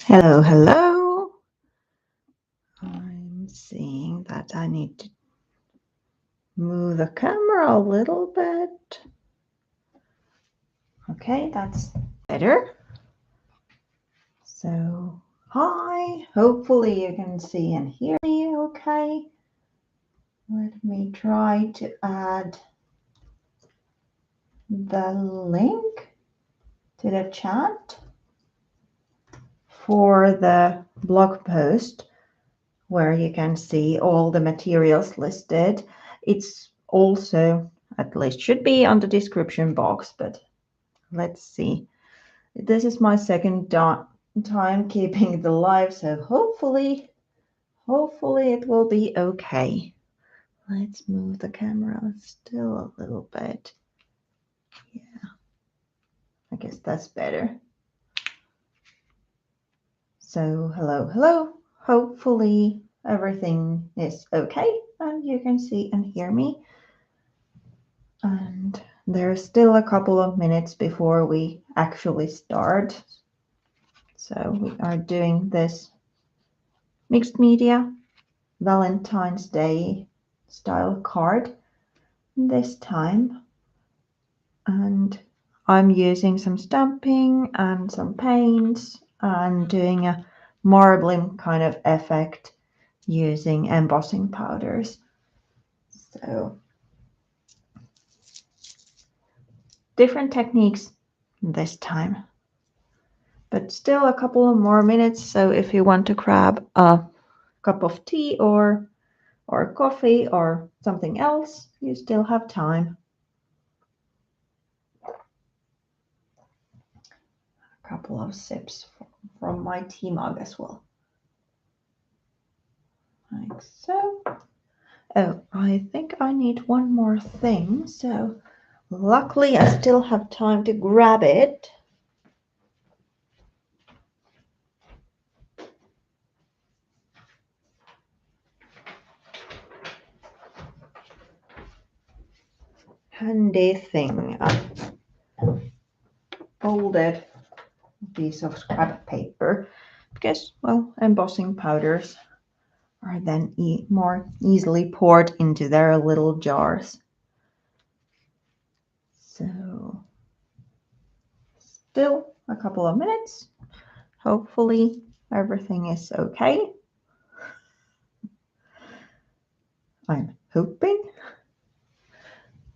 Hello, hello. I'm seeing that I need to move the camera a little bit. Okay, that's better. So, hi. Hopefully you can see and hear me okay. Let me try to add the link to the chat for the blog post where you can see all the materials listed. It's also, at least should be on the description box, but let's see. This is my second time keeping the live, so hopefully it will be okay. Let's move the camera still a little bit. Yeah, I guess that's better. So hello, hello. Hopefully everything is okay and you can see and hear me. And there's still a couple of minutes before we actually start. So we are doing this mixed media Valentine's Day style card this time. And I'm using some stamping and some paints and doing a marbling kind of effect using embossing powders. So different techniques this time. But still a couple of more minutes, so if you want to grab a cup of tea or coffee or something else, you still have time. A couple of sips from my tea mug as well. Like so. Oh, I think I need one more thing, so luckily I still have time to grab it. Handy thing, a folded piece of scrap paper, because, well, embossing powders are then more easily poured into their little jars. So, still a couple of minutes. Hopefully everything is okay. I'm hoping.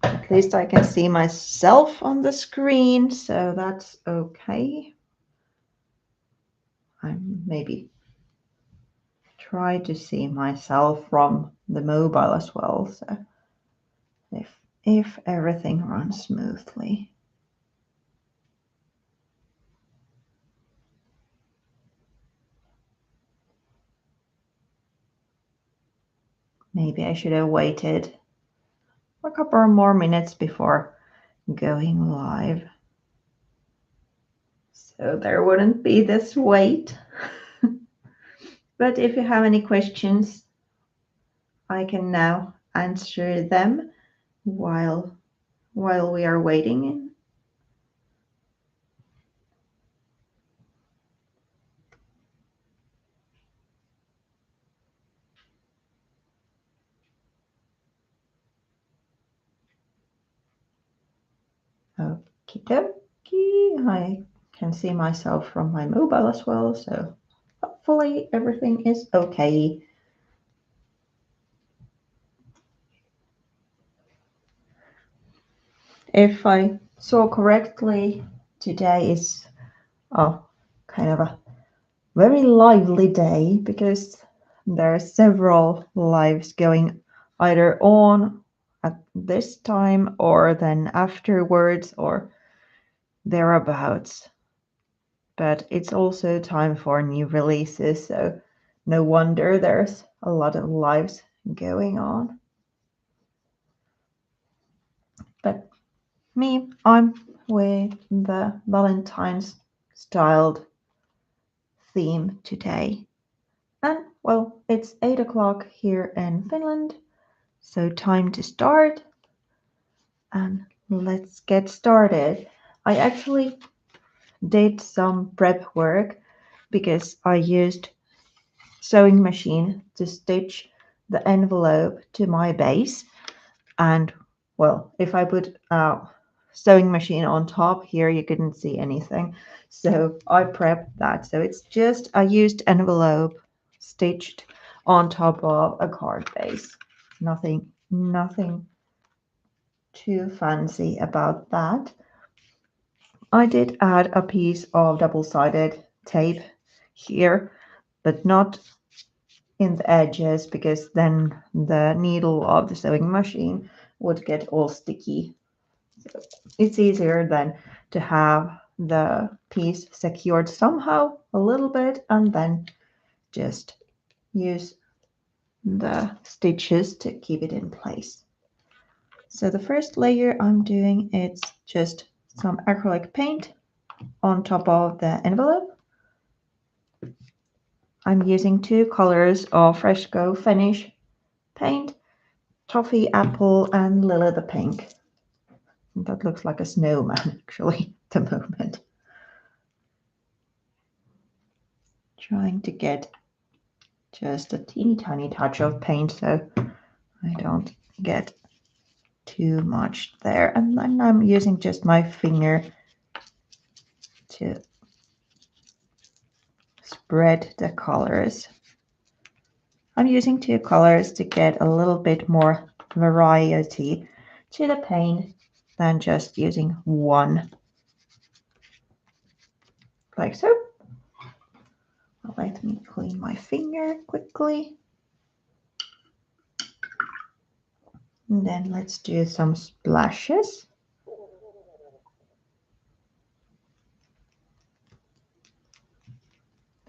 At least I can see myself on the screen, so that's okay. I maybe try to see myself from the mobile as well, so if everything runs smoothly. Maybe I should have waited a couple more minutes before going live, so there wouldn't be this wait. But if you have any questions, I can now answer them while we are waiting. Okie dokie. I can see myself from my mobile as well, so hopefully everything is okay. If I saw correctly, today is kind of a very lively day because there are several lives going either on at this time or then afterwards or thereabouts. But it's also time for new releases, so no wonder there's a lot of lives going on. But me, I'm with the Valentine's styled theme today. And well, it's 8 o'clock here in Finland, so time to start. And let's get started. I actually did some prep work because I used sewing machine to stitch the envelope to my base. And well, if I put sewing machine on top here, you couldn't see anything. So I prepped that. So it's just a used envelope stitched on top of a card base. Nothing too fancy about that. I did add a piece of double-sided tape here, but not in the edges, because then the needle of the sewing machine would get all sticky. So it's easier then to have the piece secured somehow a little bit and then just use the stitches to keep it in place. So the first layer I'm doing, it's just some acrylic paint on top of the envelope. I'm using 2 colors of Fresco Finish paint, Toffee Apple and Lily the Pink. That looks like a snowman actually at the moment. Trying to get just a teeny tiny touch of paint so I don't get too much there. And then I'm using just my finger to spread the colors. I'm using 2 colors to get a little bit more variety to the paint than just using one, like so. Let me clean my finger quickly. And then let's do some splashes.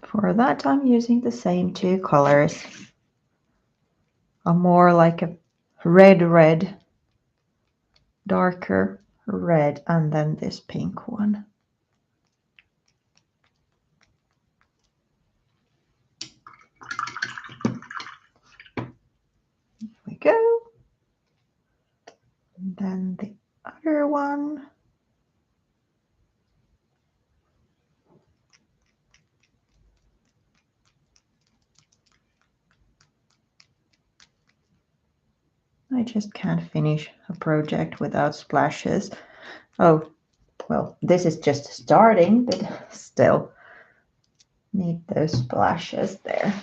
For that, I'm using the same 2 colors. A more like a red, darker red, and then this pink one. Here we go. And then the other one. I just can't finish a project without splashes. Oh, well, this is just starting, but still need those splashes there.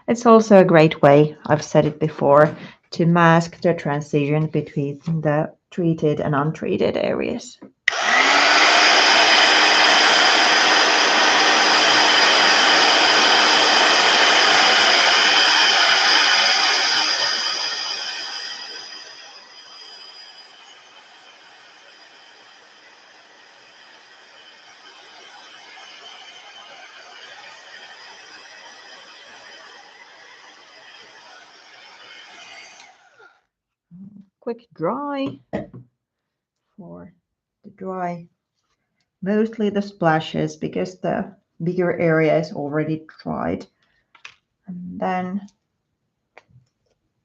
It's also a great way, I've said it before, to mask the transition between the treated and untreated areas. Quick dry for the dry. Mostly the splashes because the bigger area is already dried. And then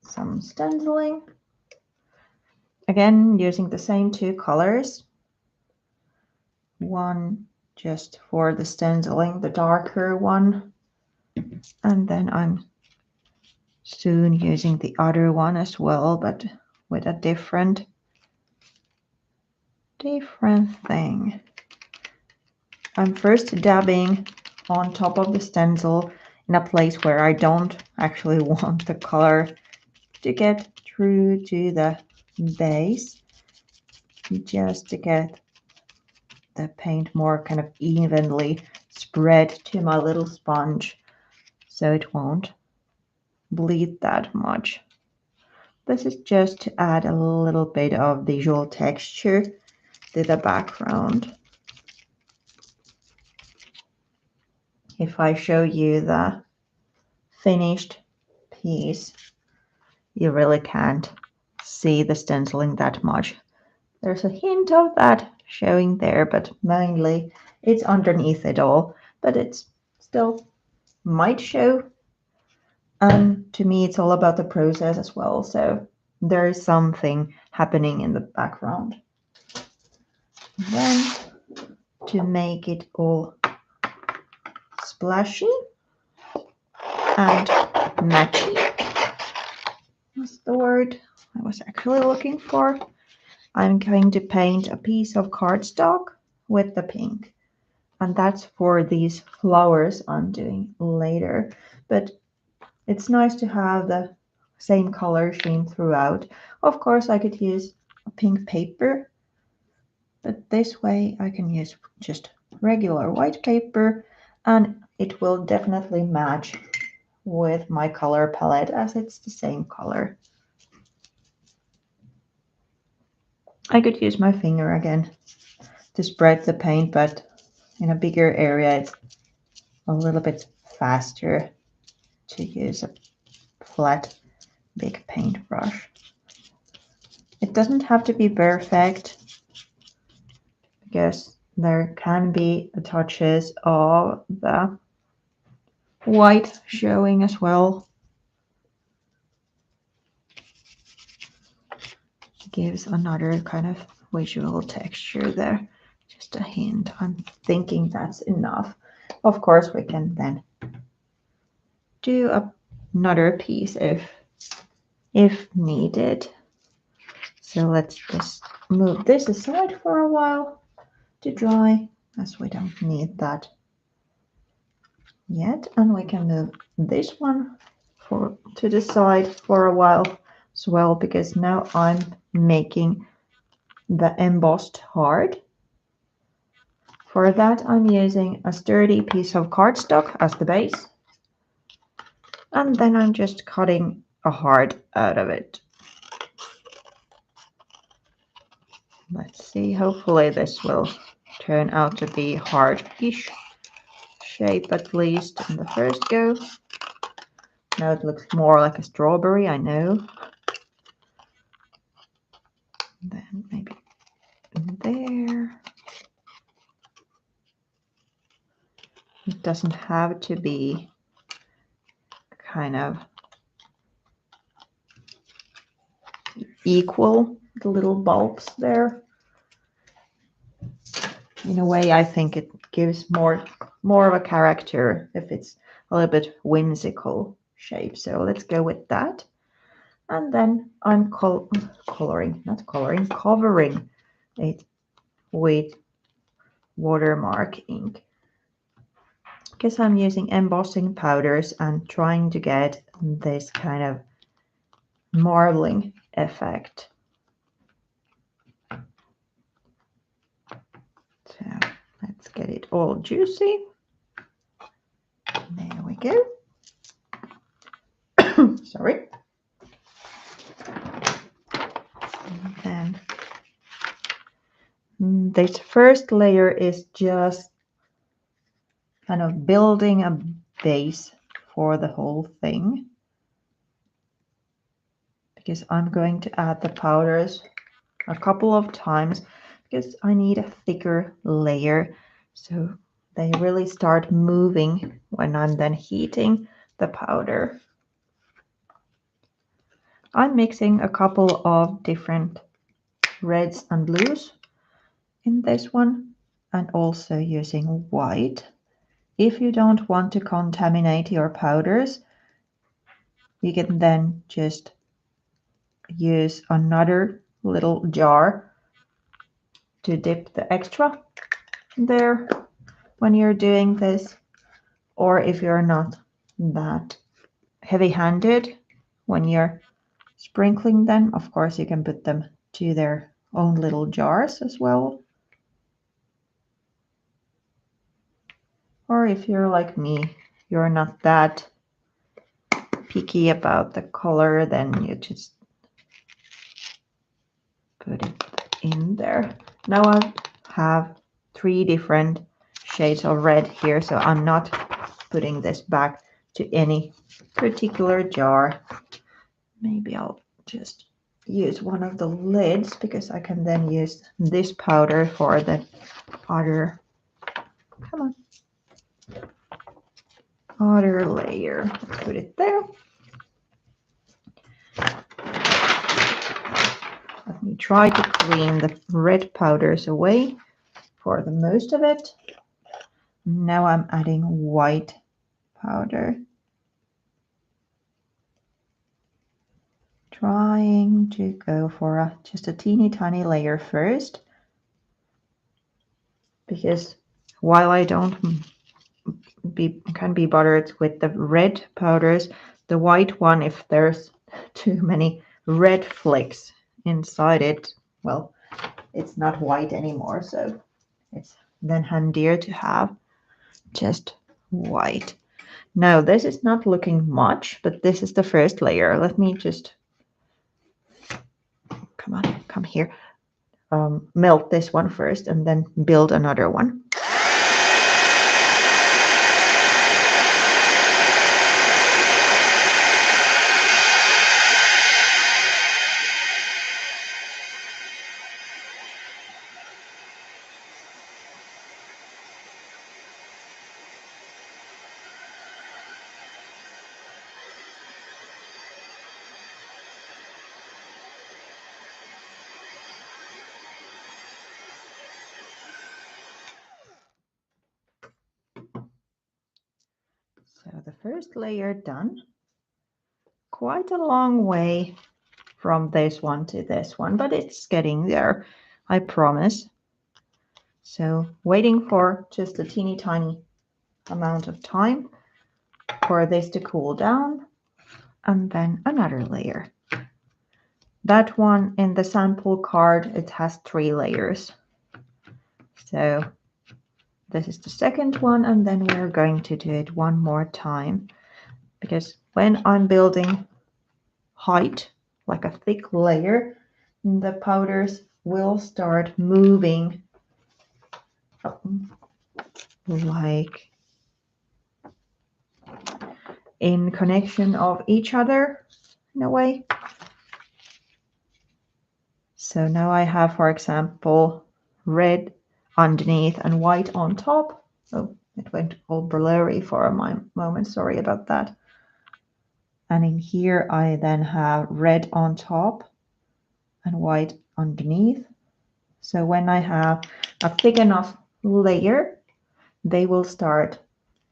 some stenciling. Again, using the same 2 colors. One just for the stenciling, the darker one. And then I'm soon using the other one as well, but with a different thing. I'm first dabbing on top of the stencil in a place where I don't actually want the color to get through to the base, just to get the paint more kind of evenly spread to my little sponge so it won't bleed that much. This is just to add a little bit of visual texture to the background. If I show you the finished piece, you really can't see the stenciling that much. There's a hint of that showing there, but mainly it's underneath it all, but it's still might show. And to me, it's all about the process as well. So there is something happening in the background. And then to make it all splashy and matchy. What's the word I was actually looking for? I'm going to paint a piece of cardstock with the pink. And that's for these flowers I'm doing later. But it's nice to have the same color scheme throughout. Of course, I could use a pink paper, but this way I can use just regular white paper and it will definitely match with my color palette as it's the same color. I could use my finger again to spread the paint, but in a bigger area it's a little bit faster to use a flat big paintbrush. It doesn't have to be perfect because there can be touches of the white showing as well. Gives another kind of visual texture there. Just a hint. I'm thinking that's enough. Of course, we can then do another piece if needed. So let's just move this aside for a while to dry, as we don't need that yet. And we can move this one to the side for a while as well, because now I'm making the embossed heart. For that, I'm using a sturdy piece of cardstock as the base. And then I'm just cutting a heart out of it. Let's see, hopefully this will turn out to be heart-ish shape, at least in the first go. Now it looks more like a strawberry, I know. Then maybe there. It doesn't have to be kind of equal, the little bulbs there. In a way, I think it gives more of a character if it's a little bit whimsical shape. So let's go with that. And then I'm covering it with VersaMark ink, because I'm using embossing powders and trying to get this kind of marbling effect. So let's get it all juicy. There we go. Sorry. And then this first layer is just kind of building a base for the whole thing, because I'm going to add the powders a couple of times because I need a thicker layer so they really start moving when I'm then heating the powder. I'm mixing a couple of different reds and blues in this one and also using white. If you don't want to contaminate your powders, you can then just use another little jar to dip the extra there when you're doing this. Or if you're not that heavy-handed when you're sprinkling them, of course you can put them to their own little jars as well. Or if you're like me, you're not that picky about the color, then you just put it in there. Now I have 3 different shades of red here, so I'm not putting this back to any particular jar. Maybe I'll just use one of the lids because I can then use this powder for the other, come on, other layer. Let's put it there. Let me try to clean the red powders away for the most of it. Now I'm adding white powder. Trying to go for just a teeny tiny layer first, because while I don't can be bothered with the red powders, the white one, if there's too many red flecks inside it, well, it's not white anymore, so it's then handier to have just white. Now this is not looking much, but this is the first layer. Let me just come here, melt this one first and then build another one. So the first layer done. Quite a long way from this one to this one, but it's getting there, I promise. So waiting for just a teeny tiny amount of time for this to cool down, and then another layer. That one in the sample card, it has 3 layers. So this is the second one, and then we're going to do it one more time, because when I'm building height, like a thick layer, the powders will start moving like in connection of each other in a way. So now I have, for example, red underneath and white on top. Oh, it went all blurry for a moment. Sorry about that. And in here, I then have red on top and white underneath. So when I have a thick enough layer, they will start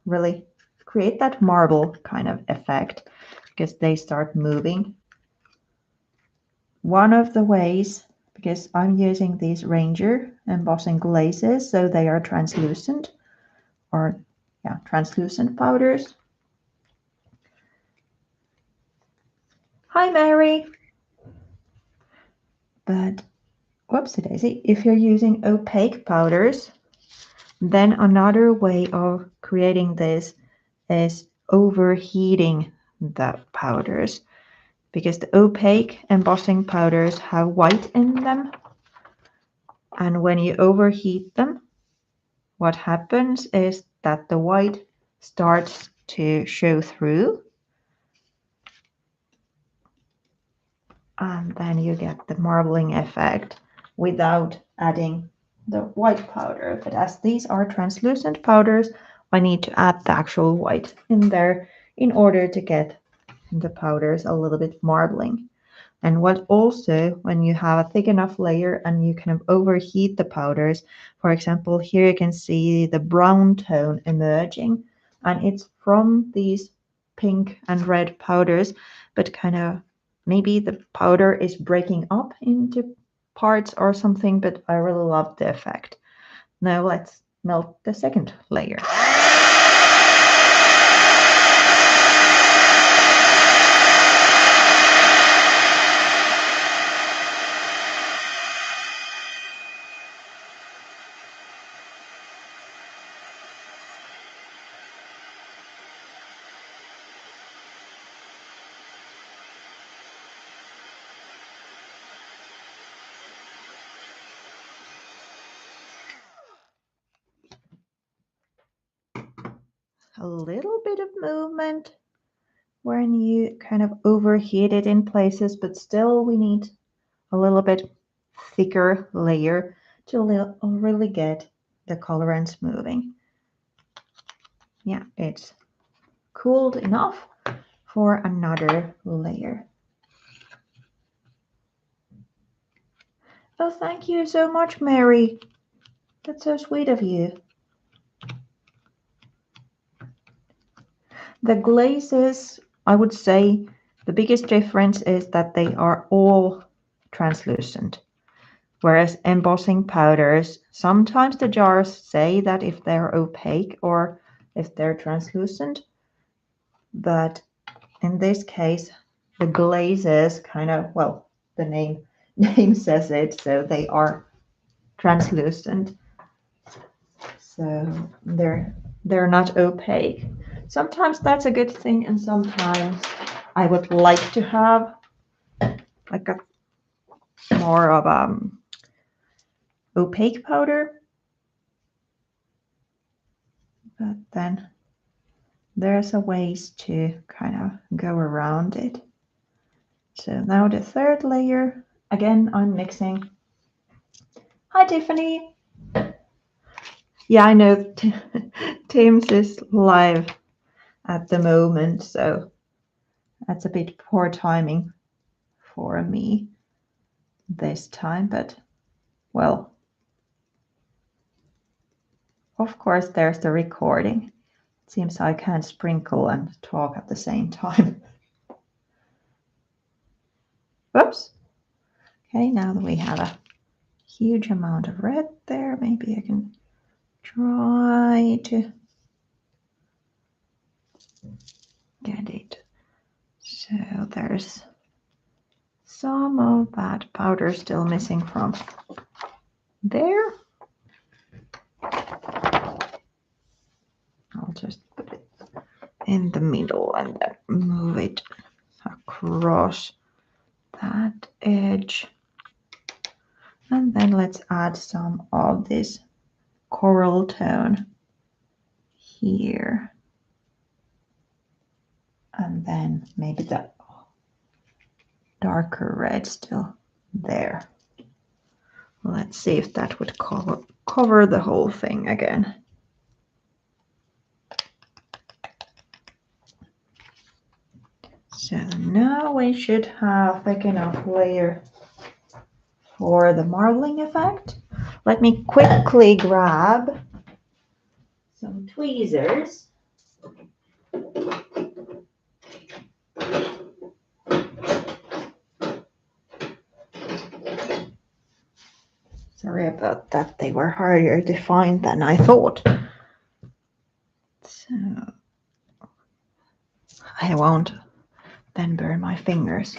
really create that marble kind of effect because they start moving. One of the ways, because I'm using these Ranger embossing glazes, so they are translucent, or yeah, translucent powders. Hi, Mary. But whoopsie daisy, if you're using opaque powders, then another way of creating this is overheating the powders, because the opaque embossing powders have white in them. And when you overheat them, what happens is that the white starts to show through. And then you get the marbling effect without adding the white powder. But as these are translucent powders, I need to add the actual white in there in order to get the powders a little bit marbling. And what also, when you have a thick enough layer and you kind of overheat the powders, for example, here you can see the brown tone emerging, and it's from these pink and red powders, but kind of maybe the powder is breaking up into parts or something, but I really love the effect. Now let's melt the second layer. A little bit of movement when you kind of overheat it in places, but still we need a little bit thicker layer to really get the colorants moving. Yeah, it's cooled enough for another layer. Oh, thank you so much, Mary. That's so sweet of you. The glazes, I would say the biggest difference is that they are all translucent. Whereas embossing powders, sometimes the jars say that if they're opaque or if they're translucent, but in this case, the glazes kind of, well, the name says it, so they are translucent. So they're not opaque. Sometimes that's a good thing, and sometimes I would like to have like a more of opaque powder, but then there's a ways to kind of go around it. So now the third layer, again, I'm mixing. Hi, Tiffany. Yeah, I know Tim's is live at the moment, so that's a bit poor timing for me this time, but well, of course, there's the recording. It seems I can't sprinkle and talk at the same time. Whoops. Okay, now that we have a huge amount of red there, maybe I can try to get it. So there's some of that powder still missing from there. I'll just put it in the middle and then move it across that edge. And then let's add some of this coral tone here. And then maybe the darker red still there. Let's see if that would cover the whole thing again. So now we should have a thick enough layer for the marbling effect. Let me quickly grab some tweezers. Sorry about that, they were harder to find than I thought. So I won't then burn my fingers.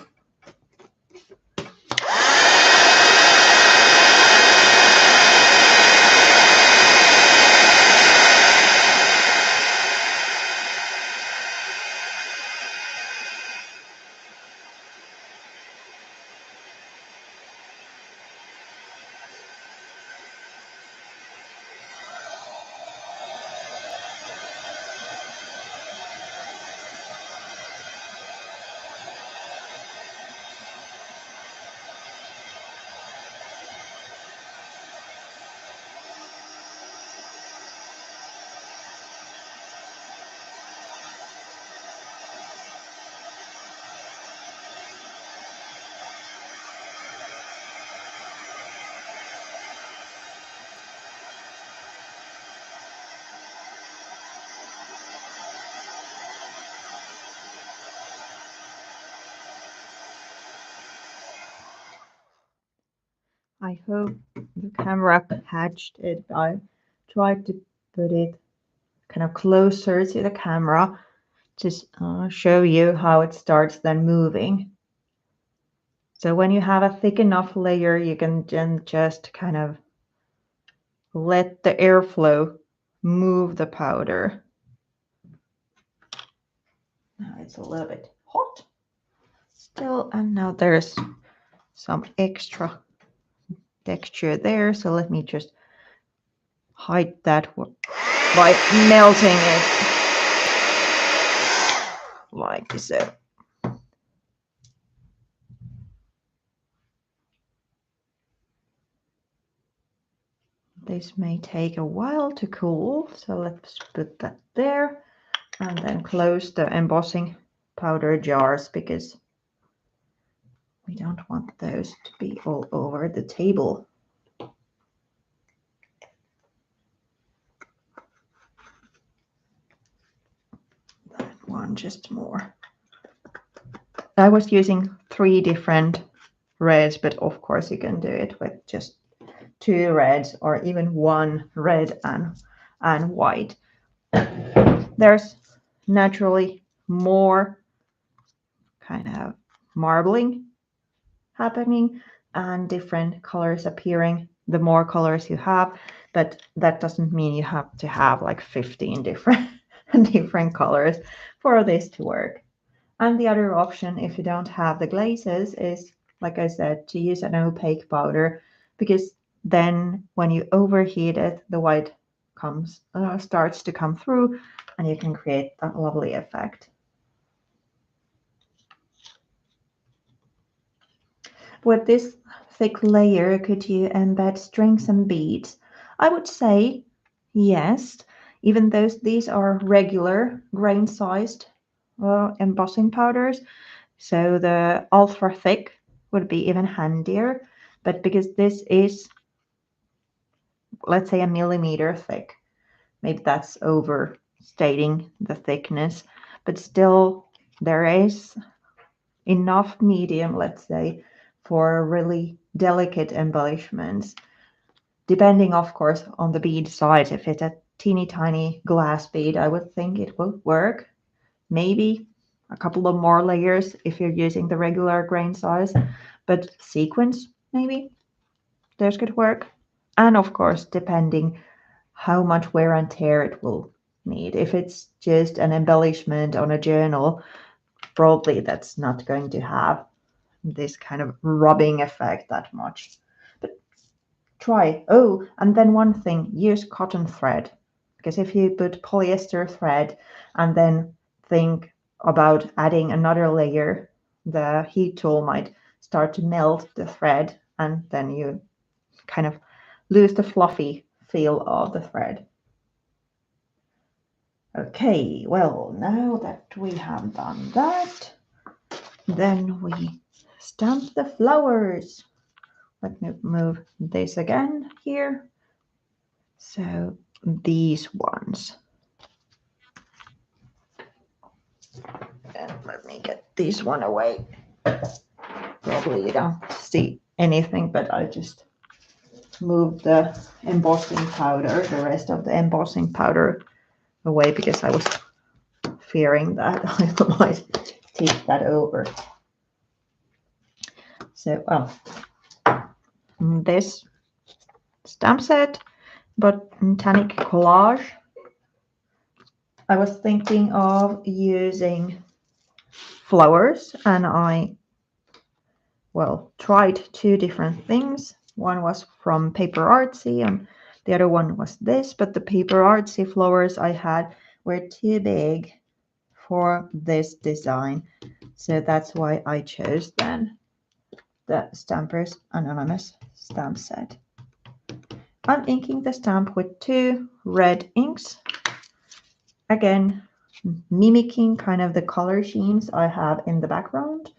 I hope the camera catched it. I tried to put it kind of closer to the camera to show you how it starts then moving. So when you have a thick enough layer, you can then just kind of let the airflow move the powder. Now it's a little bit hot still, and now there's some extra texture there, so let me just hide that by melting it like so. This may take a while to cool, so let's put that there and then close the embossing powder jars because we don't want those to be all over the table. That one just more. I was using 3 different reds, but of course you can do it with just 2 reds or even 1 red and white. There's naturally more kind of marbling happening and different colors appearing the more colors you have, but that doesn't mean you have to have like 15 different different colors for this to work. And the other option, if you don't have the glazes, is, like I said, to use an opaque powder, because then when you overheat it, the white starts to come through and you can create that lovely effect. With this thick layer, could you embed strings and beads? I would say yes, even though these are regular grain-sized embossing powders. So the ultra thick would be even handier. But because this is, let's say, a millimeter thick, maybe that's overstating the thickness, but still there is enough medium, let's say, for really delicate embellishments, depending, of course, on the bead size. If it's a teeny tiny glass bead, I would think it will work. Maybe a couple of more layers if you're using the regular grain size, but sequins, maybe those could work. And of course, depending how much wear and tear it will need. If it's just an embellishment on a journal, probably that's not going to have this kind of rubbing effect that much. But try. Oh, and then one thing, use cotton thread. Because if you put polyester thread and then think about adding another layer, the heat tool might start to melt the thread, and then you kind of lose the fluffy feel of the thread. Okay, well, now that we have done that, then we stamp the flowers. Let me move this again here. So these ones. And let me get this one away. Probably you don't see anything, but I just moved the embossing powder, the rest of the embossing powder away because I was fearing that I might tip that over. So, this stamp set, Botanic Collage. I was thinking of using flowers, and I, tried 2 different things. One was from PaperArtsy and the other one was this, but the PaperArtsy flowers I had were too big for this design. So that's why I chose then the Stampers Anonymous stamp set. I'm inking the stamp with 2 red inks. Again, mimicking kind of the color schemes I have in the background.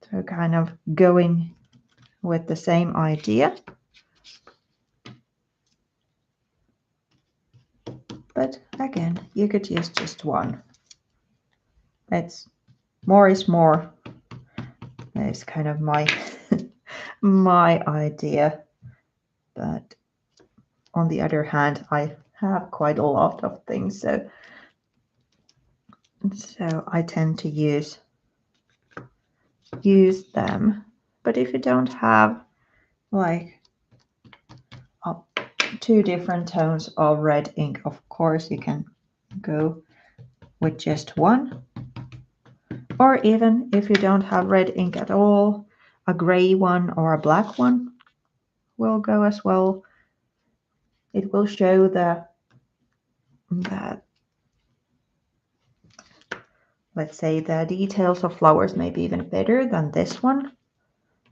So kind of going with the same idea. But again, you could use just one. It's more is more. It's kind of my my idea. But on the other hand, I have quite a lot of things, so I tend to use them. But if you don't have like 2 different tones of red ink, of course you can go with just one. Or even if you don't have red ink at all, a gray one or a black one will go as well. It will show that, let's say, the details of flowers maybe even better than this one.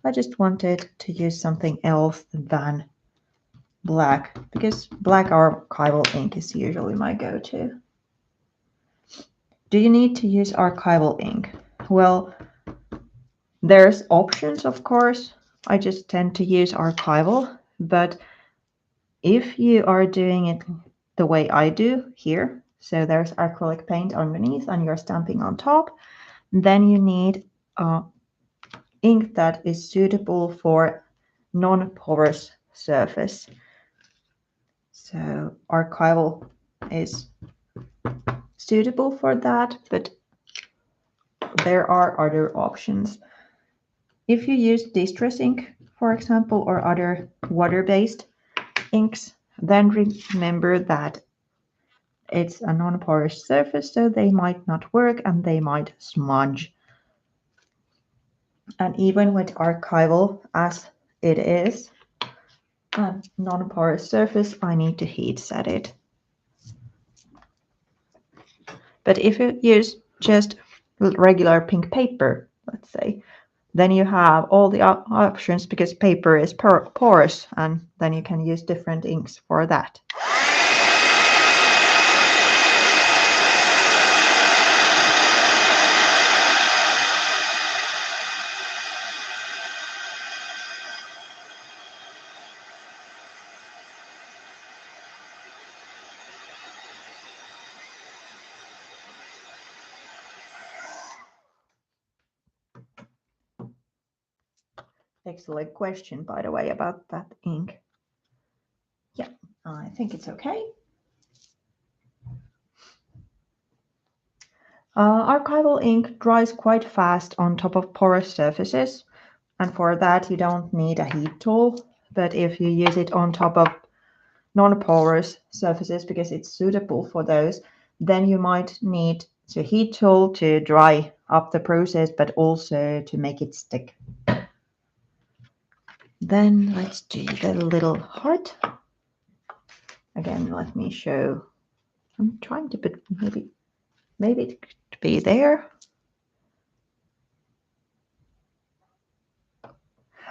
I just wanted to use something else than black, because black archival ink is usually my go-to. Do you need to use archival ink? Well, there's options, of course. I just tend to use archival, but if you are doing it the way I do here, So there's acrylic paint underneath and you're stamping on top. Then you need ink that is suitable for non-porous surface. So Archival is suitable for that, but there are other options. If you use distress ink, for example, or other water-based inks, then remember that it's a non-porous surface, so they might not work and they might smudge. And even with Archival, as it is a non-porous surface, I need to heat set it. But if you use just regular pink paper, let's say, then you have all the options because paper is porous, and then you can use different inks for that. Excellent question, by the way, about that ink. Yeah, I think it's okay. Archival ink dries quite fast on top of porous surfaces, and for that you don't need a heat tool. But if you use it on top of non-porous surfaces because it's suitable for those, then you might need the heat tool to dry up the process, but also to make it stick. Then let's do the little heart. Again, let me show. I'm trying to put maybe it could be there.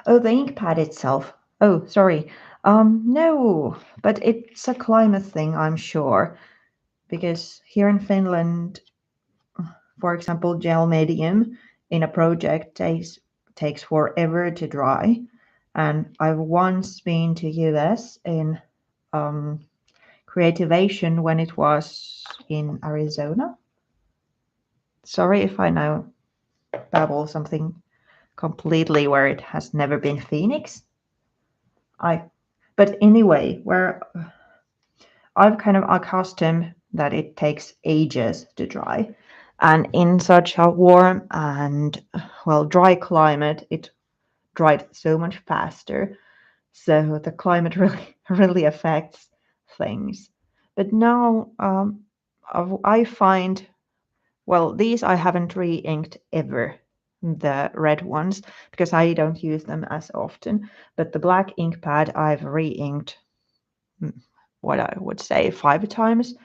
Oh, the ink pad itself. Oh, sorry. No, but it's a climate thing, I'm sure, because here in Finland, for example, gel medium in a project takes forever to dry. And I've once been to US in Creativation when it was in Arizona. Sorry if I now babble something completely where it has never been Phoenix. But anyway, where I've kind of accustomed that it takes ages to dry. And in such a warm and, well, dry climate, it dried so much faster. So the climate really affects things. But now I find, well, these I haven't re-inked ever, the red ones, because I don't use them as often. But the black ink pad I've re-inked, what I would say 5 times.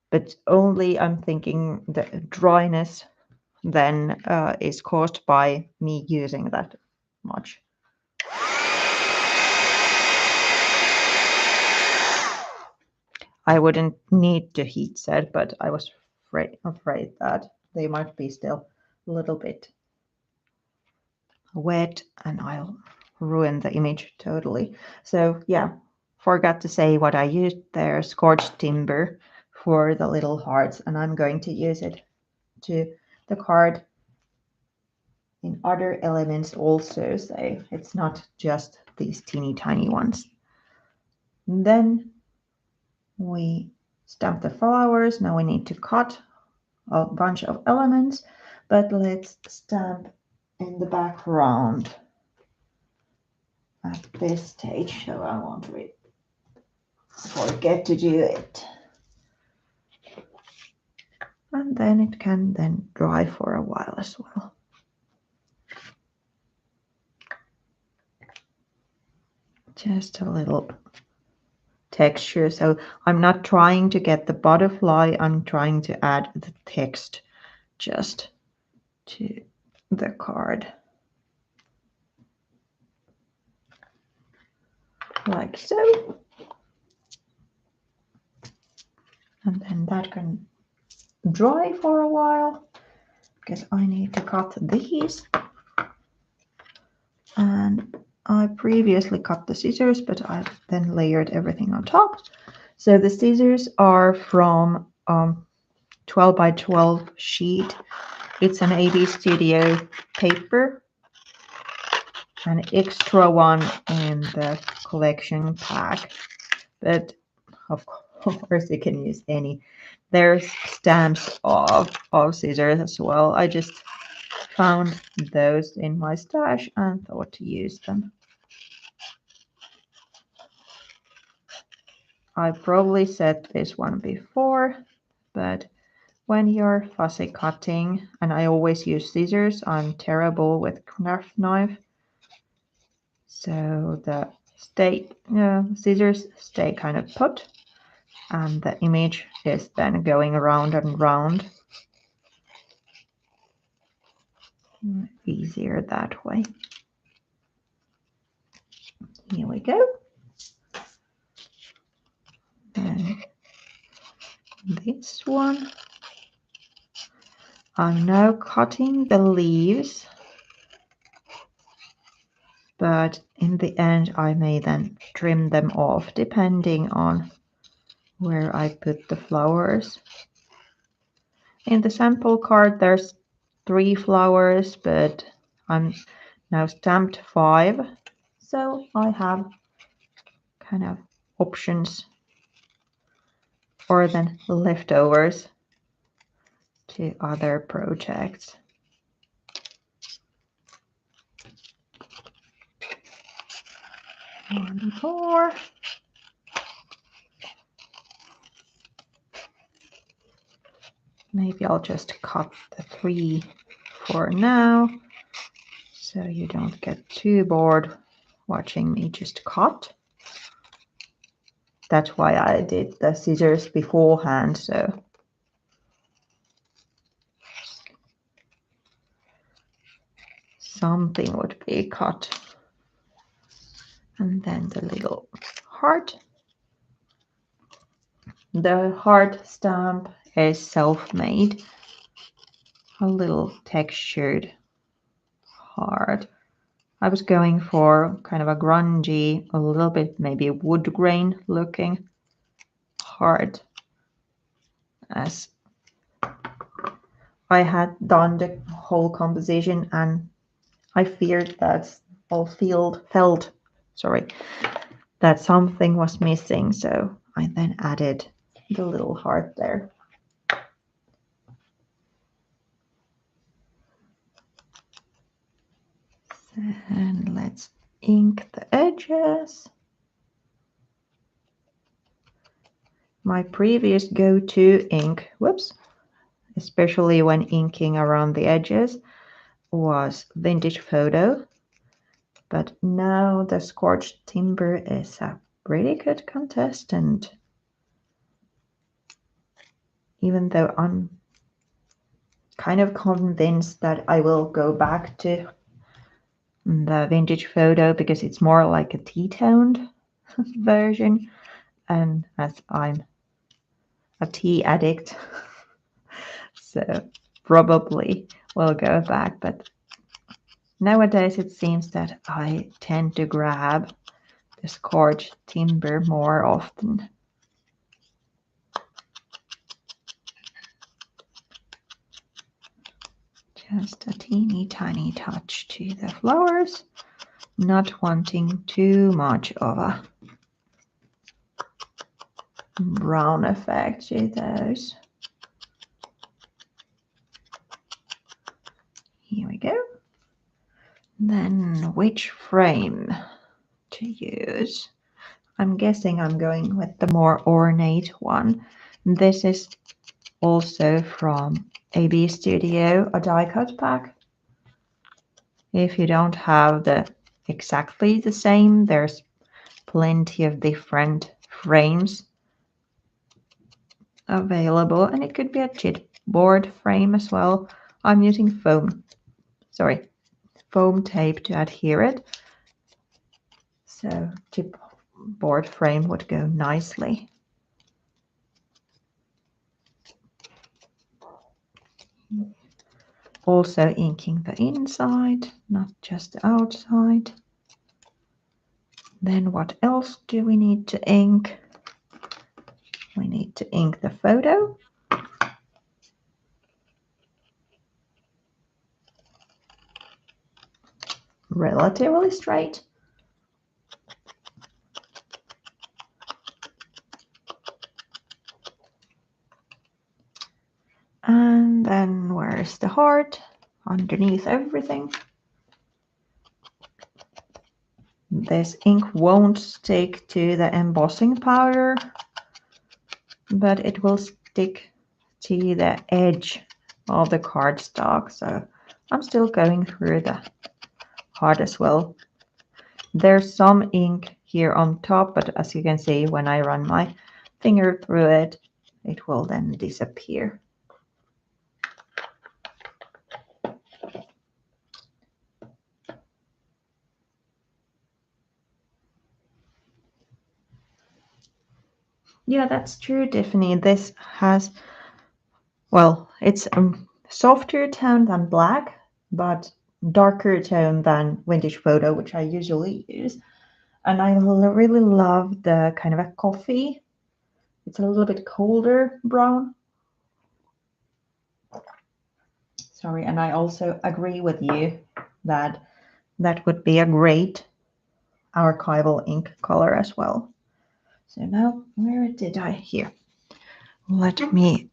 But only I'm thinking the dryness then is caused by me using that much. I wouldn't need to heat set, but I was afraid that they might be still a little bit wet and I'll ruin the image totally. So yeah, forgot to say what I used there, scorched timber for the little hearts, and I'm going to use it to the card in other elements also, so it's not just these teeny tiny ones. And then we stamp the flowers. Now we need to cut a bunch of elements, but let's stamp in the background at this stage, so I won't forget to do it. And then it can then dry for a while as well. Just a little texture. So I'm not trying to get the butterfly, I'm trying to add the text just to the card. Like so. And then that can dry for a while because I need to cut these. And I previously cut the scissors, but I've then layered everything on top. So the scissors are from 12 by 12 sheet. It's an A.B.Studio paper, an extra one in the collection pack, but of course you can use any. There's stamps of scissors as well. I just found those in my stash and thought to use them. I probably said this one before, but when you're fussy cutting, and I always use scissors, I'm terrible with craft knife. So the scissors stay kind of put, and the image is then going round and round. Easier that way. Here we go. And this one. I'm now cutting the leaves, but in the end I may then trim them off depending on where I put the flowers. In the sample card there's 3 flowers, but I'm now stamped 5, so I have kind of options or then leftovers to other projects. One more. Maybe I'll just cut the 3 for now, so you don't get too bored watching me just cut. That's why I did the scissors beforehand, so something would be cut. And then the little heart. The heart stamp is self-made, a little textured heart. I was going for kind of a grungy, a little bit maybe wood grain looking heart, as I had done the whole composition and I feared that felt that something was missing, so I then added the little heart there. And let's ink the edges. My previous go-to ink, especially when inking around the edges, was Vintage Photo, but now the Scorched Timber is a pretty good contestant. Even though I'm kind of convinced that I will go back to the Vintage Photo because it's more like a tea-toned version, and as I'm a tea addict, so probably will go back. But nowadays it seems that I tend to grab the Scorched Timber more often. Just a teeny tiny touch to the flowers, not wanting too much of a brown effect to those. Here we go. Then which frame to use? I'm guessing I'm going with the more ornate one. This is also from A.B.Studio, a die cut pack. If you don't have exactly the same, there's plenty of different frames available, and it could be a chipboard frame as well. I'm using foam tape to adhere it, so chipboard frame would go nicely. Also inking the inside, not just the outside. Then what else do we need to ink? We need to ink the photo. relatively straight. And then where's the heart? Underneath everything. This ink won't stick to the embossing powder, but it will stick to the edge of the cardstock. So I'm still going through the heart as well. There's some ink here on top, but as you can see, when I run my finger through it, it will then disappear. Yeah, that's true, Tiffany. This has, well, it's a softer tone than black, but darker tone than vintage photo, which I usually use. And I really love the kind of a coffee. It's a little bit colder brown. Sorry, and I also agree with you that that would be a great archival ink color as well. So now, where did I here? Let me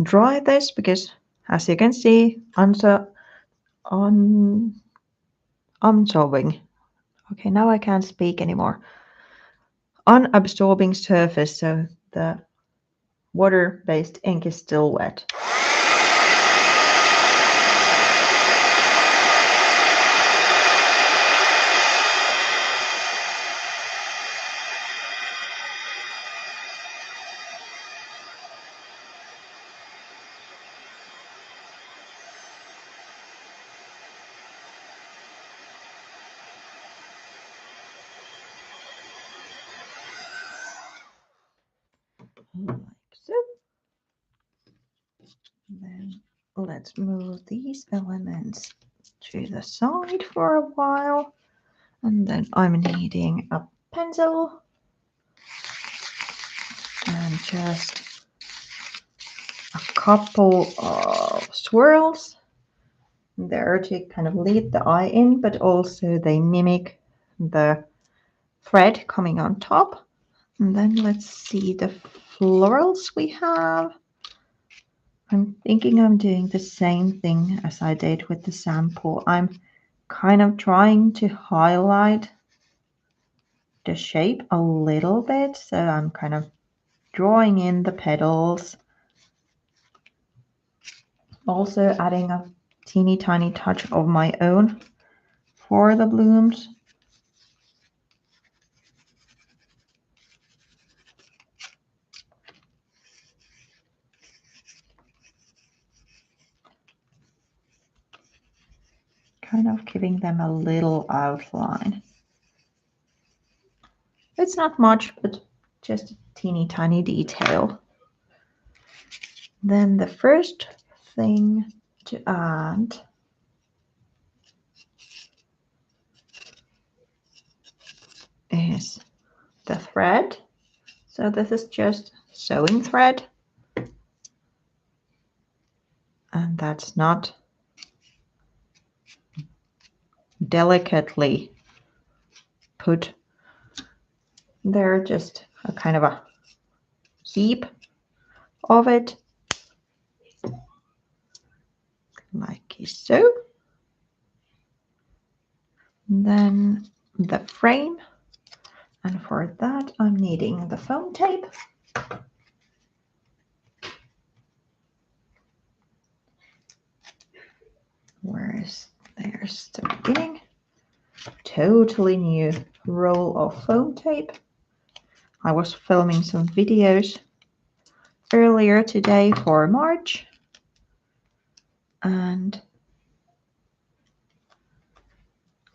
dry this because, as you can see, unabsorbing. Okay, now I can't speak anymore. Unabsorbing surface, so the water-based ink is still wet. Like so. Then let's move these elements to the side for a while. And then I'm needing a pencil and just a couple of swirls there to kind of lead the eye in, but also they mimic the thread coming on top. And then let's see the florals we have. I'm thinking I'm doing the same thing as I did with the sample. I'm kind of trying to highlight the shape a little bit. So I'm kind of drawing in the petals. Also adding a teeny tiny touch of my own for the blooms. Kind of giving them a little outline. It's not much, but just a teeny tiny detail. Then the first thing to add is the thread. So this is just sewing thread. And that's not delicately put there, just a kind of a heap of it, like so. And then the frame, and for that I'm needing the foam tape. There's the beginning. Totally new roll of foam tape. I was filming some videos earlier today for March and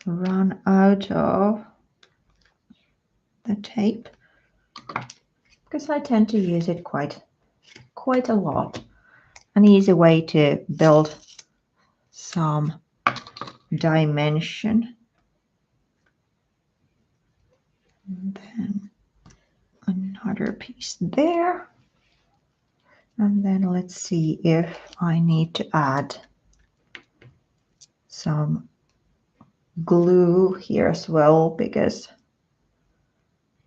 run out of the tape because I tend to use it quite a lot. An easy way to build some dimension. And then another piece there. And then let's see if I need to add some glue here as well, because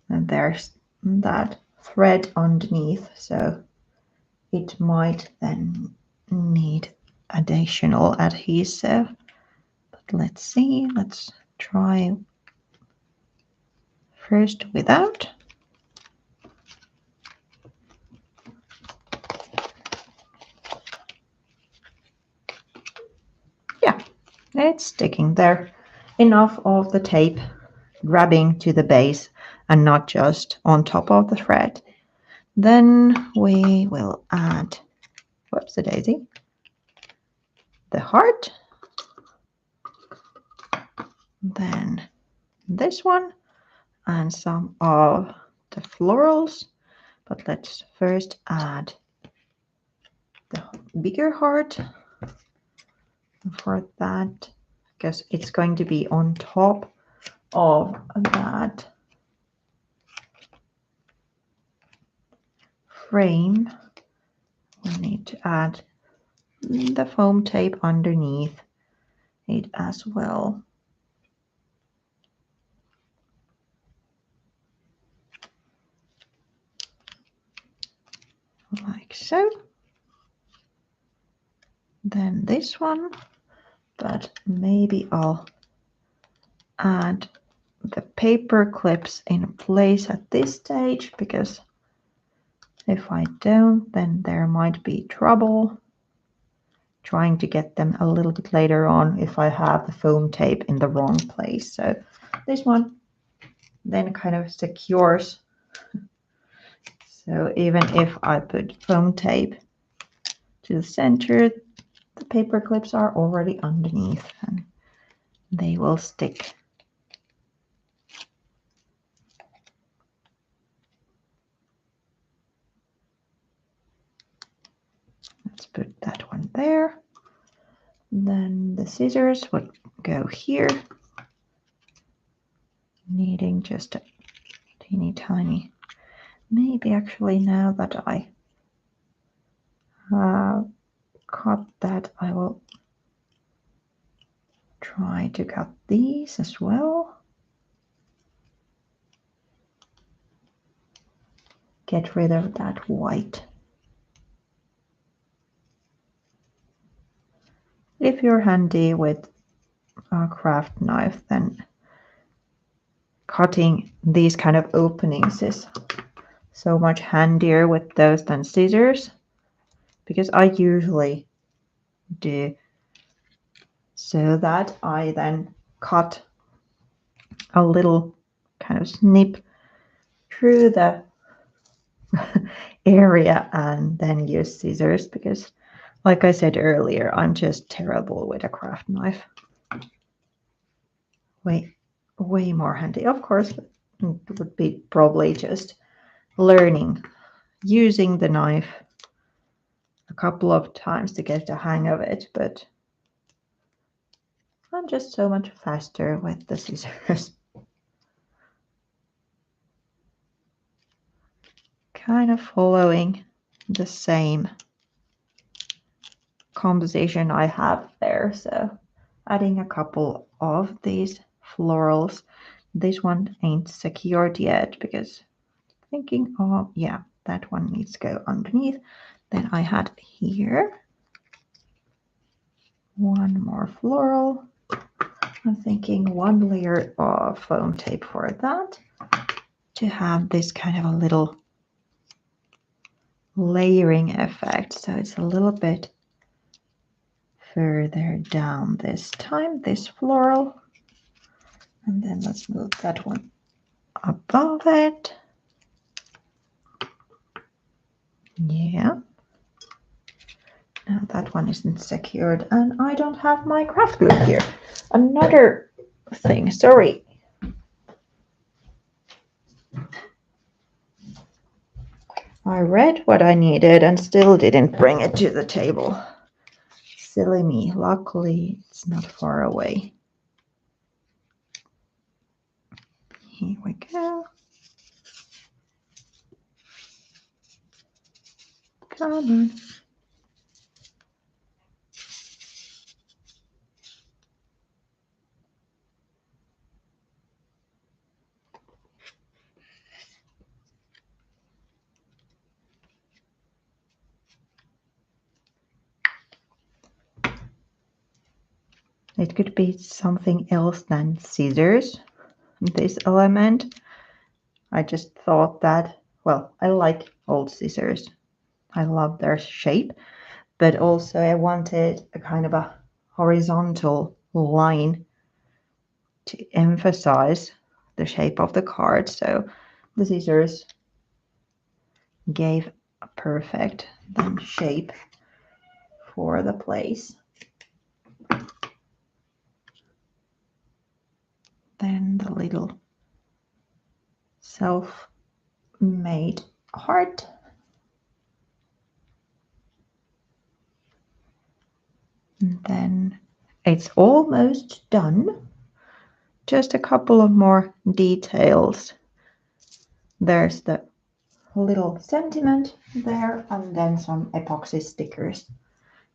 there's that thread underneath, so it might then need additional adhesive. But let's see, let's try first without. Yeah, it's sticking there. Enough of the tape grabbing to the base and not just on top of the thread. Then we will add, whoops a daisy, the heart. Then this one and some of the florals. But let's first add the bigger heart. For that, because it's going to be on top of that frame, we need to add the foam tape underneath it as well. Like so. Then this one, but maybe I'll add the paper clips in place at this stage, because if I don't, then there might be trouble trying to get them a little bit later on if I have the foam tape in the wrong place. So this one then kind of secures. So even if I put foam tape to the center, the paper clips are already underneath and they will stick. Let's put that one there. Then the scissors would go here, needing just a teeny tiny. Maybe actually now that I cut that, I will try to cut these as well. Get rid of that white. If you're handy with a craft knife, then cutting these kind of openings is so much handier with those than scissors, because I usually do so that I then cut a little kind of snip through the area and then use scissors, because like I said earlier, I'm just terrible with a craft knife. Way more handy. Of course, it would be probably just learning, using the knife a couple of times to get the hang of it, but I'm just so much faster with the scissors. Kind of following the same composition I have there, so adding a couple of these florals. This one ain't secured yet because thinking, oh yeah, that one needs to go underneath. Then I had here one more floral. I'm thinking one layer of foam tape for that, to have this kind of a little layering effect. So it's a little bit further down this time, this floral. And then let's move that one above it. Yeah. Now that one isn't secured, and I don't have my craft glue here. Another thing, sorry. I read what I needed and still didn't bring it to the table. Silly me. Luckily, it's not far away. Here we go. Come on. It could be something else than scissors, this element. I just thought that, well, I like old scissors. I love their shape, but also I wanted a kind of a horizontal line to emphasize the shape of the card. So the scissors gave a perfect shape for the place. Then the little self-made heart. And then it's almost done. Just a couple of more details. There's the little sentiment there and then some epoxy stickers.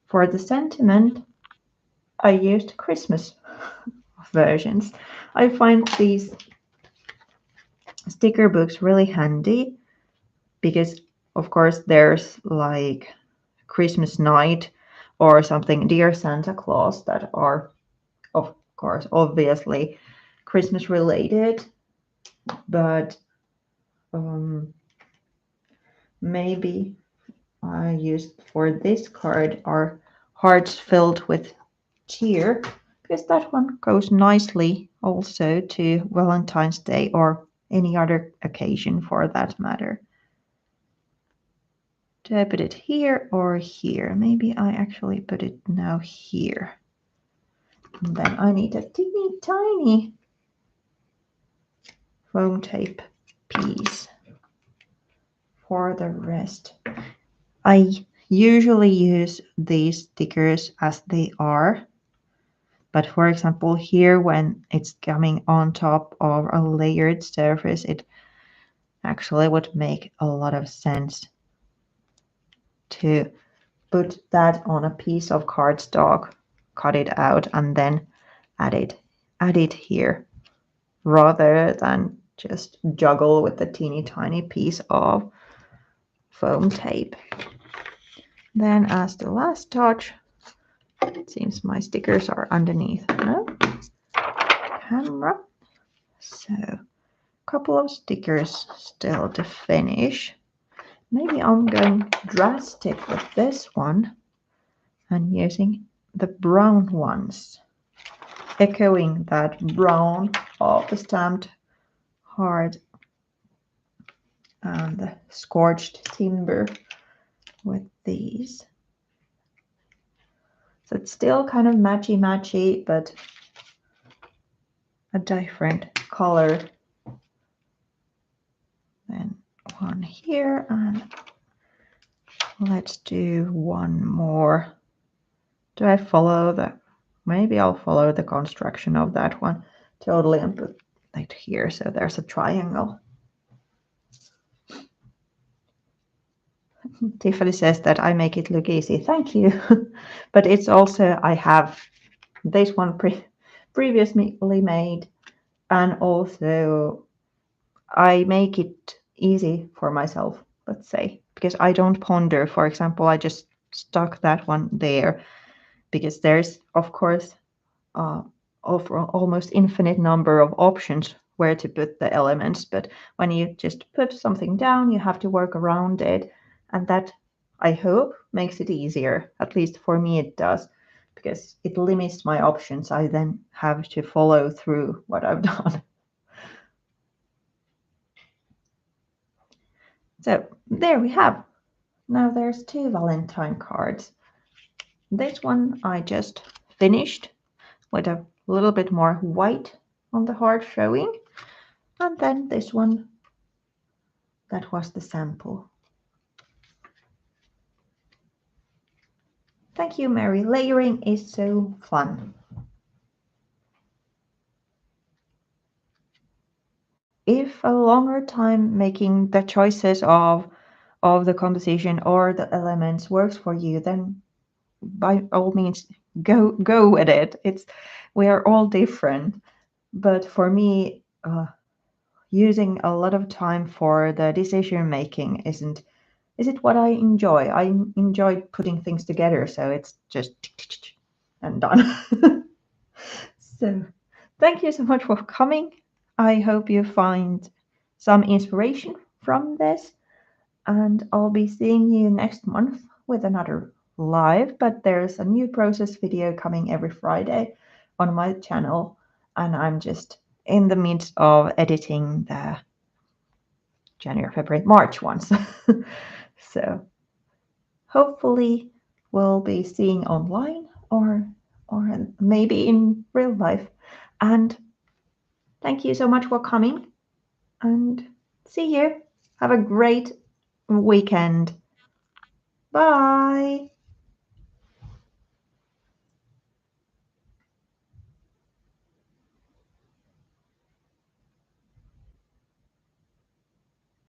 For the sentiment, I used Christmas versions. I find these sticker books really handy because, of course, there's like Christmas night or something, Dear Santa Claus, that are, of course, obviously Christmas related, but maybe I used for this card are hearts filled with cheer, because that one goes nicely also to Valentine's Day or any other occasion for that matter. Do I put it here or here? Maybe I actually put it now here. And then I need a teeny tiny foam tape piece for the rest. I usually use these stickers as they are, but for example here when it's coming on top of a layered surface, it actually would make a lot of sense to put that on a piece of cardstock, cut it out, and then add it here, rather than just juggle with the teeny tiny piece of foam tape. Then as the last touch, it seems my stickers are underneath the camera. So a couple of stickers still to finish. Maybe I'm going drastic with this one and using the brown ones, echoing that brown of the stamped heart and the scorched timber with these. So it's still kind of matchy, but a different color. Then one here, and let's do one more. Do I follow the, maybe I'll follow the construction of that one totally and put it here so there's a triangle. Tiffany says that I make it look easy. Thank you. But it's also, I have this one previously made, and also I make it easy for myself, let's say, because I don't ponder. For example, I just stuck that one there because there's, of course, almost infinite number of options where to put the elements. But when you just put something down, you have to work around it. And that, I hope, makes it easier. At least for me it does, because it limits my options. I then have to follow through what I've done. So there we have. Now there's 2 Valentine cards. This one I just finished with a little bit more white on the heart showing. And then this one, that was the sample. Thank you, Mary. Layering is so fun. If a longer time making the choices of the composition or the elements works for you, then by all means go with it. We are all different, but for me, using a lot of time for the decision making isn't what I enjoy. I enjoy putting things together, so it's just and done. So thank you so much for coming. I hope you find some inspiration from this, and I'll be seeing you next month with another live, but there's a new process video coming every Friday on my channel, and I'm just in the midst of editing the January, February, March ones. So hopefully we'll be seeing online or maybe in real life. And thank you so much for coming, and see you. Have a great weekend. Bye.